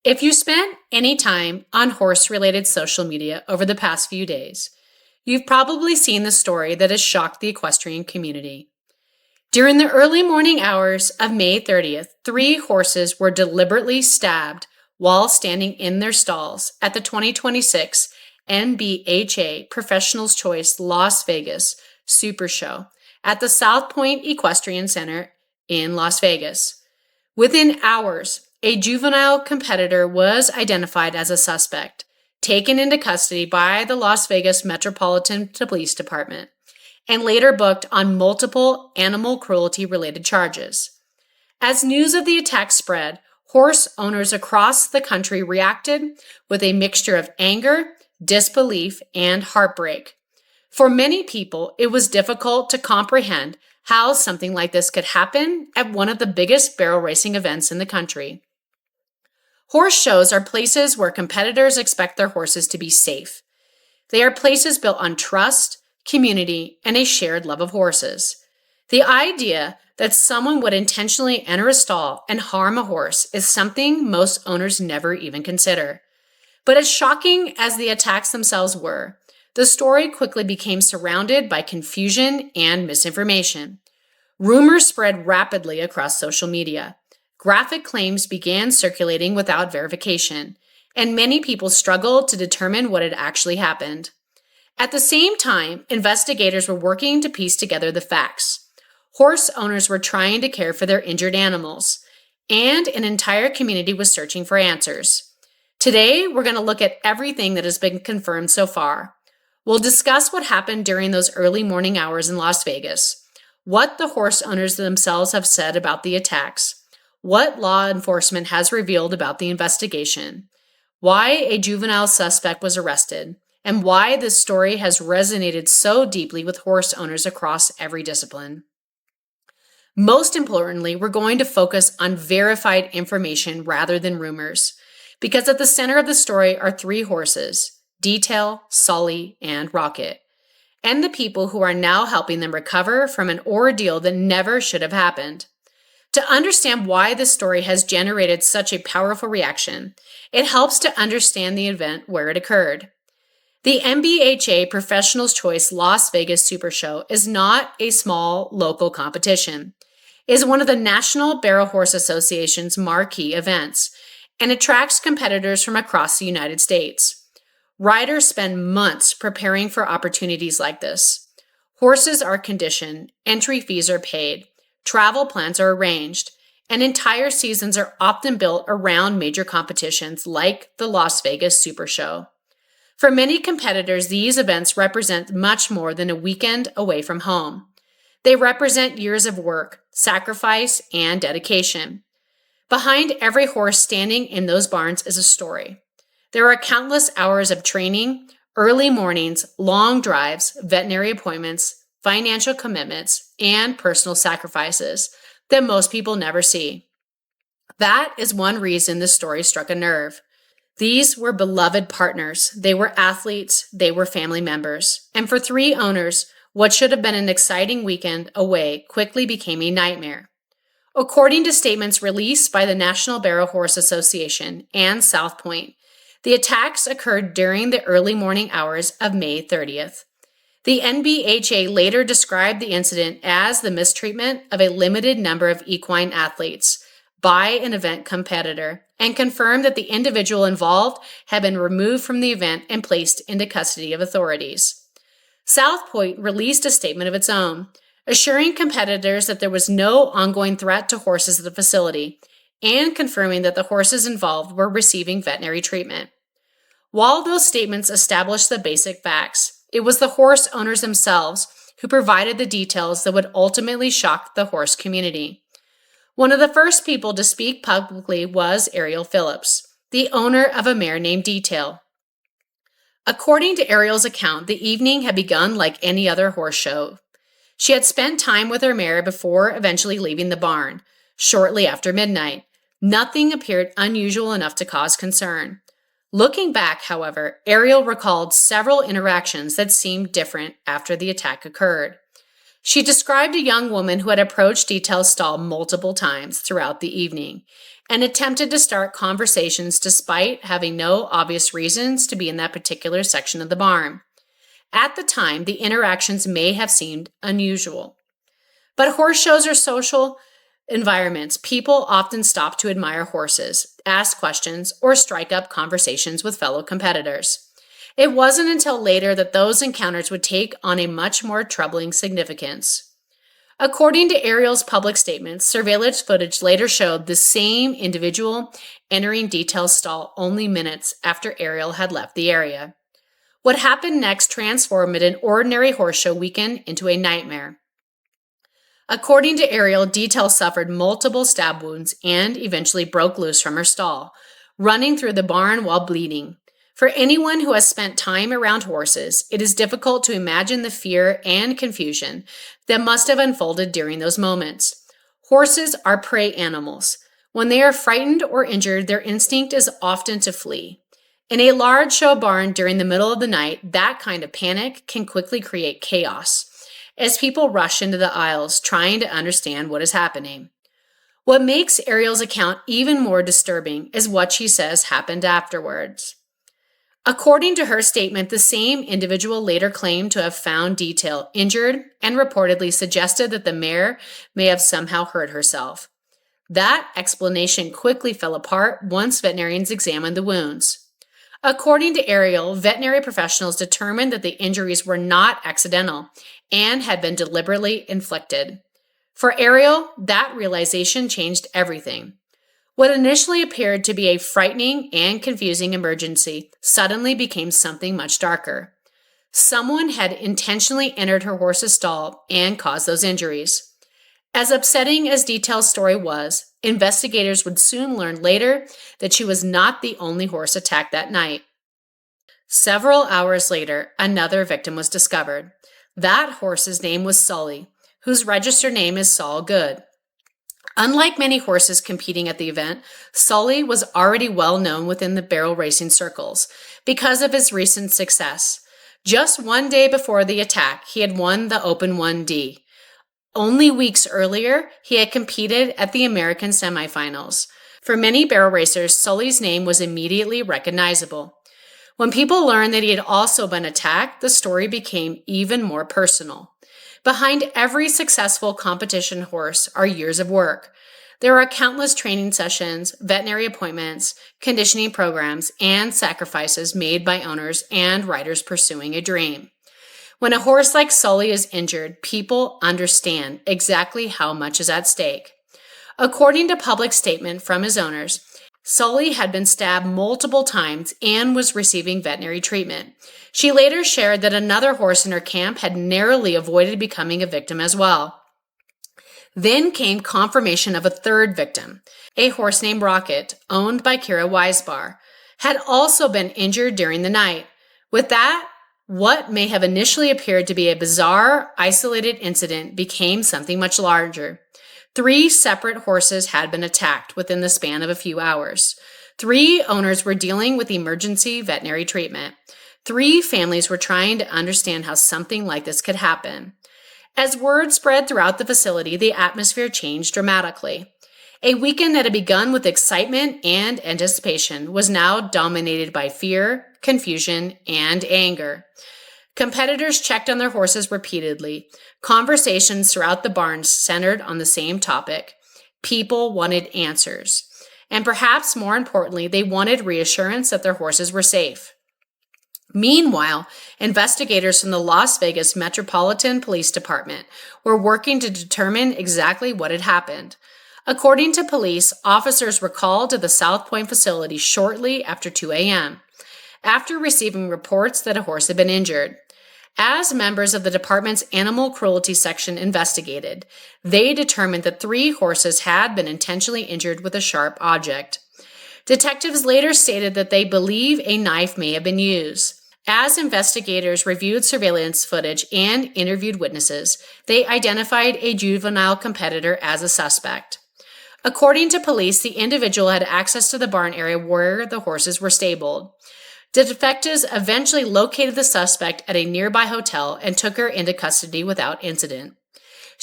If you spent any time on horse-related social media over the past few days, you've probably seen the story that has shocked the equestrian community. During the early morning hours of May 30th, 3 horses were deliberately stabbed while standing in their stalls at the 2026 NBHA Professionals' Choice Las Vegas Super Show at the South Point Equestrian Center in Las Vegas. Within hours, a juvenile competitor was identified as a suspect, taken into custody by the Las Vegas Metropolitan Police Department, and later booked on multiple animal cruelty-related charges. As news of the attack spread, horse owners across the country reacted with a mixture of anger, disbelief, and heartbreak. For many people, it was difficult to comprehend how something like this could happen at one of the biggest barrel racing events in the country. Horse shows are places where competitors expect their horses to be safe. They are places built on trust, community, and a shared love of horses. The idea that someone would intentionally enter a stall and harm a horse is something most owners never even consider. But as shocking as the attacks themselves were, the story quickly became surrounded by confusion and misinformation. Rumors spread rapidly across social media. Graphic claims began circulating without verification, and many people struggled to determine what had actually happened. At the same time, investigators were working to piece together the facts. Horse owners were trying to care for their injured animals, and an entire community was searching for answers. Today, we're going to look at everything that has been confirmed so far. We'll discuss what happened during those early morning hours in Las Vegas, what the horse owners themselves have said about the attacks, what law enforcement has revealed about the investigation, why a juvenile suspect was arrested, and why this story has resonated so deeply with horse owners across every discipline. Most importantly, we're going to focus on verified information rather than rumors, because at the center of the story are 3 horses, Detail, Sullie, and Rocket, and the people who are now helping them recover from an ordeal that never should have happened. To understand why this story has generated such a powerful reaction, it helps to understand the event where it occurred. The NBHA Professionals' Choice Las Vegas Super Show is not a small local competition. It is one of the National Barrel Horse Association's marquee events and attracts competitors from across the United States. Riders spend months preparing for opportunities like this. Horses are conditioned, entry fees are paid, travel plans are arranged, and entire seasons are often built around major competitions like the Las Vegas Super Show. For many competitors, these events represent much more than a weekend away from home. They represent years of work, sacrifice, and dedication. Behind every horse standing in those barns is a story. There are countless hours of training, early mornings, long drives, veterinary appointments, financial commitments, and personal sacrifices that most people never see. That is one reason this story struck a nerve. These were beloved partners, they were athletes, they were family members, and for 3 owners, what should have been an exciting weekend away quickly became a nightmare. According to statements released by the National Barrel Horse Association and South Point, the attacks occurred during the early morning hours of May 30th. The NBHA later described the incident as the mistreatment of a limited number of equine athletes by an event competitor and confirmed that the individual involved had been removed from the event and placed into custody of authorities. South Point released a statement of its own, assuring competitors that there was no ongoing threat to horses at the facility and confirming that the horses involved were receiving veterinary treatment. While those statements established the basic facts, it was the horse owners themselves who provided the details that would ultimately shock the horse community. One of the first people to speak publicly was Ariel Phillips, the owner of a mare named Detail. According to Ariel's account, the evening had begun like any other horse show. She had spent time with her mare before eventually leaving the barn, shortly after midnight. Nothing appeared unusual enough to cause concern. Looking back, however, Ariel recalled several interactions that seemed different after the attack occurred. She described a young woman who had approached Detail's stall multiple times throughout the evening and attempted to start conversations despite having no obvious reasons to be in that particular section of the barn. At the time, the interactions may have seemed unusual. But horse shows are social environments. People often stop to admire horses, ask questions, or strike up conversations with fellow competitors. It wasn't until later that those encounters would take on a much more troubling significance. According to Ariel's public statements, surveillance footage later showed the same individual entering Detail's stall only minutes after Ariel had left the area. What happened next transformed an ordinary horse show weekend into a nightmare. According to Ariel, Detail suffered multiple stab wounds and eventually broke loose from her stall, running through the barn while bleeding. For anyone who has spent time around horses, it is difficult to imagine the fear and confusion that must have unfolded during those moments. Horses are prey animals. When they are frightened or injured, their instinct is often to flee. In a large show barn during the middle of the night, that kind of panic can quickly create chaos, as people rush into the aisles trying to understand what is happening. What makes Ariel's account even more disturbing is what she says happened afterwards. According to her statement, the same individual later claimed to have found Detail injured and reportedly suggested that the mare may have somehow hurt herself. That explanation quickly fell apart once veterinarians examined the wounds. According to Ariel, veterinary professionals determined that the injuries were not accidental and had been deliberately inflicted. For Ariel, that realization changed everything. What initially appeared to be a frightening and confusing emergency suddenly became something much darker. Someone had intentionally entered her horse's stall and caused those injuries. As upsetting as Detail's story was, investigators would soon learn later that she was not the only horse attacked that night. Several hours later, another victim was discovered. That horse's name was Sullie, whose registered name is Saul Good. Unlike many horses competing at the event, Sullie was already well known within the barrel racing circles because of his recent success. Just one day before the attack, he had won the Open 1D. Only weeks earlier, he had competed at the American semifinals. For many barrel racers, Sullie's name was immediately recognizable. When people learned that he had also been attacked, the story became even more personal. Behind every successful competition horse are years of work. There are countless training sessions, veterinary appointments, conditioning programs, and sacrifices made by owners and riders pursuing a dream. When a horse like Sullie is injured, people understand exactly how much is at stake. According to public statement from his owners, Sullie had been stabbed multiple times and was receiving veterinary treatment. She later shared that another horse in her camp had narrowly avoided becoming a victim as well. Then came confirmation of a third victim. A horse named Rocket, owned by Kira Weisbar, had also been injured during the night. With that, what may have initially appeared to be a bizarre, isolated incident became something much larger. 3 separate horses had been attacked within the span of a few hours. 3 owners were dealing with emergency veterinary treatment. 3 families were trying to understand how something like this could happen. As word spread throughout the facility, the atmosphere changed dramatically. A weekend that had begun with excitement and anticipation was now dominated by fear, confusion, and anger. Competitors checked on their horses repeatedly. Conversations throughout the barn centered on the same topic. People wanted answers. And perhaps more importantly, they wanted reassurance that their horses were safe. Meanwhile, investigators from the Las Vegas Metropolitan Police Department were working to determine exactly what had happened. According to police, officers were called to the South Point facility shortly after 2 a.m. after receiving reports that a horse had been injured. As members of the department's animal cruelty section investigated, they determined that 3 horses had been intentionally injured with a sharp object. Detectives later stated that they believe a knife may have been used. As investigators reviewed surveillance footage and interviewed witnesses, they identified a juvenile competitor as a suspect. According to police, the individual had access to the barn area where the horses were stabled. The detectives eventually located the suspect at a nearby hotel and took her into custody without incident.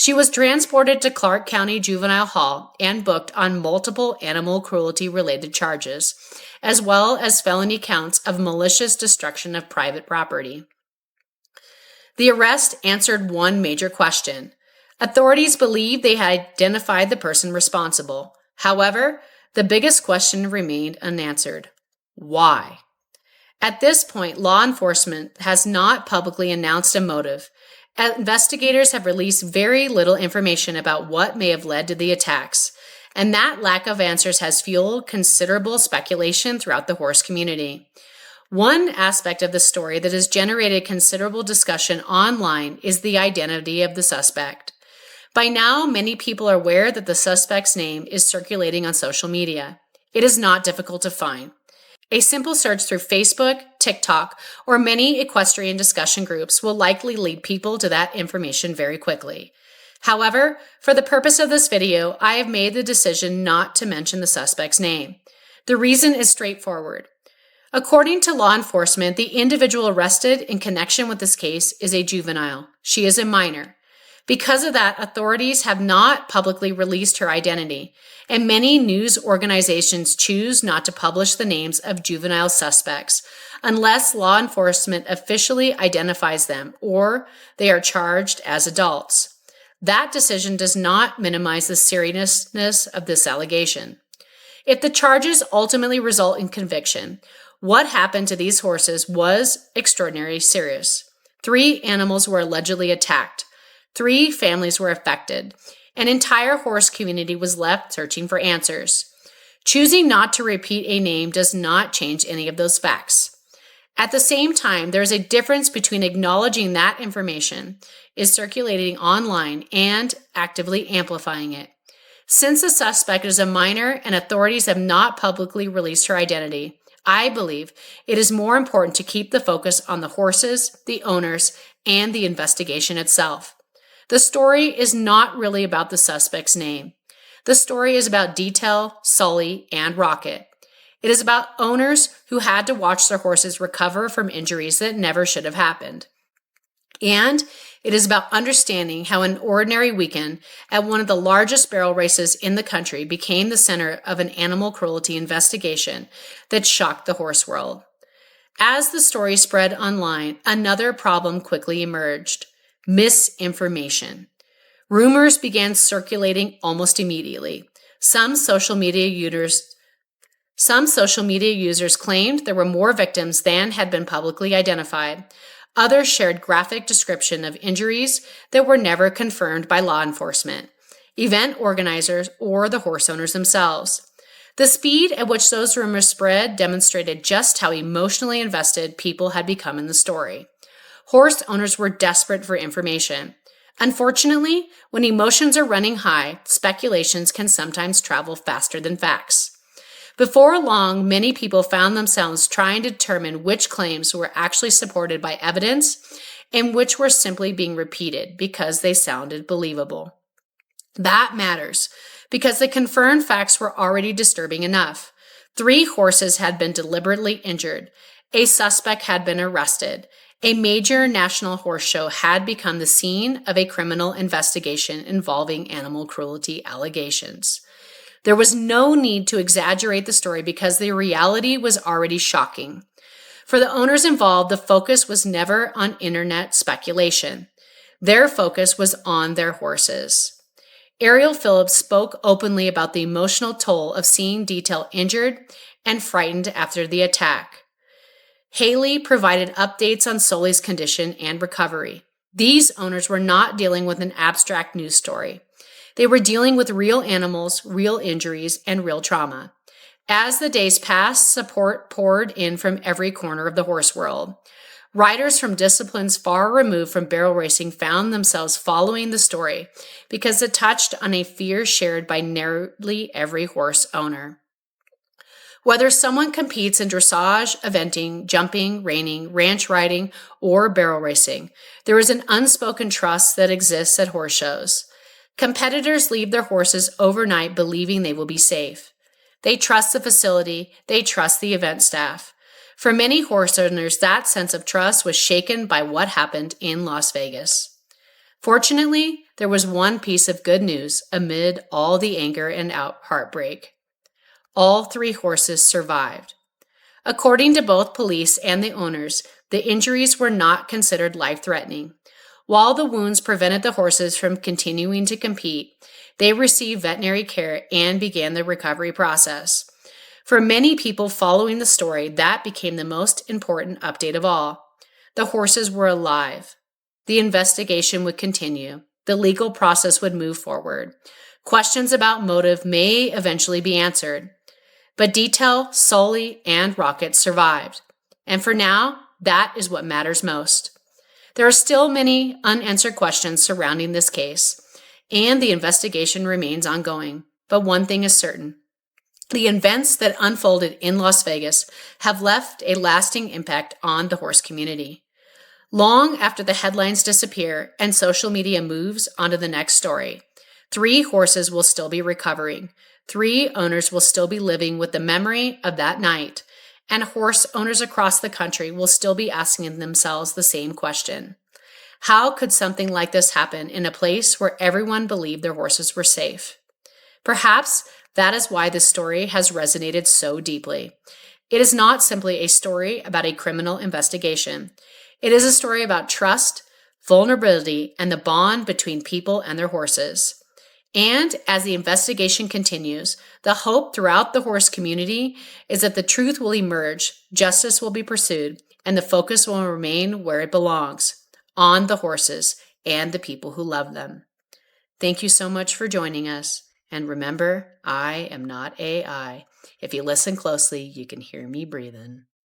She was transported to Clark County Juvenile Hall and booked on multiple animal cruelty-related charges, as well as felony counts of malicious destruction of private property. The arrest answered one major question. Authorities believed they had identified the person responsible. However, the biggest question remained unanswered. Why? At this point, law enforcement has not publicly announced a motive. Investigators have released very little information about what may have led to the attacks, and that lack of answers has fueled considerable speculation throughout the horse community. One aspect of the story that has generated considerable discussion online is the identity of the suspect. By now, many people are aware that the suspect's name is circulating on social media. It is not difficult to find. A simple search through Facebook, TikTok, or many equestrian discussion groups will likely lead people to that information very quickly. However, for the purpose of this video, I have made the decision not to mention the suspect's name. The reason is straightforward. According to law enforcement, the individual arrested in connection with this case is a juvenile. She is a minor. Because of that, authorities have not publicly released her identity, and many news organizations choose not to publish the names of juvenile suspects unless law enforcement officially identifies them or they are charged as adults. That decision does not minimize the seriousness of this allegation. If the charges ultimately result in conviction, what happened to these horses was extraordinarily serious. 3 animals were allegedly attacked. 3 families were affected. An entire horse community was left searching for answers. Choosing not to repeat a name does not change any of those facts. At the same time, there is a difference between acknowledging that information is circulating online and actively amplifying it. Since the suspect is a minor and authorities have not publicly released her identity, I believe it is more important to keep the focus on the horses, the owners, and the investigation itself. The story is not really about the suspect's name. The story is about Detail, Sullie, and Rocket. It is about owners who had to watch their horses recover from injuries that never should have happened. And it is about understanding how an ordinary weekend at one of the largest barrel races in the country became the center of an animal cruelty investigation that shocked the horse world. As the story spread online, another problem quickly emerged. Misinformation. Rumors began circulating almost immediately. Some social media users claimed there were more victims than had been publicly identified. Others shared graphic description of injuries that were never confirmed by law enforcement, event organizers, or the horse owners themselves. The speed at which those rumors spread demonstrated just how emotionally invested people had become in the story. Horse owners were desperate for information. Unfortunately, when emotions are running high, speculations can sometimes travel faster than facts. Before long, many people found themselves trying to determine which claims were actually supported by evidence and which were simply being repeated because they sounded believable. That matters because the confirmed facts were already disturbing enough. 3 horses had been deliberately injured. A suspect had been arrested. A major national horse show had become the scene of a criminal investigation involving animal cruelty allegations. There was no need to exaggerate the story because the reality was already shocking. For the owners involved, the focus was never on internet speculation. Their focus was on their horses. Ariel Phillips spoke openly about the emotional toll of seeing Detail injured and frightened after the attack. Haley provided updates on Sullie's condition and recovery. These owners were not dealing with an abstract news story. They were dealing with real animals, real injuries, and real trauma. As the days passed, support poured in from every corner of the horse world. Riders from disciplines far removed from barrel racing found themselves following the story because it touched on a fear shared by nearly every horse owner. Whether someone competes in dressage, eventing, jumping, reining, ranch riding, or barrel racing, there is an unspoken trust that exists at horse shows. Competitors leave their horses overnight believing they will be safe. They trust the facility, they trust the event staff. For many horse owners, that sense of trust was shaken by what happened in Las Vegas. Fortunately, there was one piece of good news amid all the anger and heartbreak. All 3 horses survived. According to both police and the owners, the injuries were not considered life-threatening. While the wounds prevented the horses from continuing to compete, they received veterinary care and began the recovery process. For many people following the story, that became the most important update of all. The horses were alive. The investigation would continue. The legal process would move forward. Questions about motive may eventually be answered. But Detail, Sullie, and Rocket survived. And for now, that is what matters most. There are still many unanswered questions surrounding this case, and the investigation remains ongoing. But one thing is certain. The events that unfolded in Las Vegas have left a lasting impact on the horse community. Long after the headlines disappear and social media moves on to the next story, 3 horses will still be recovering. 3 owners will still be living with the memory of that night, and horse owners across the country will still be asking themselves the same question. How could something like this happen in a place where everyone believed their horses were safe? Perhaps that is why this story has resonated so deeply. It is not simply a story about a criminal investigation. It is a story about trust, vulnerability, and the bond between people and their horses. And as the investigation continues, the hope throughout the horse community is that the truth will emerge, justice will be pursued, and the focus will remain where it belongs, on the horses and the people who love them. Thank you so much for joining us. And remember, I am not AI. If you listen closely, you can hear me breathing.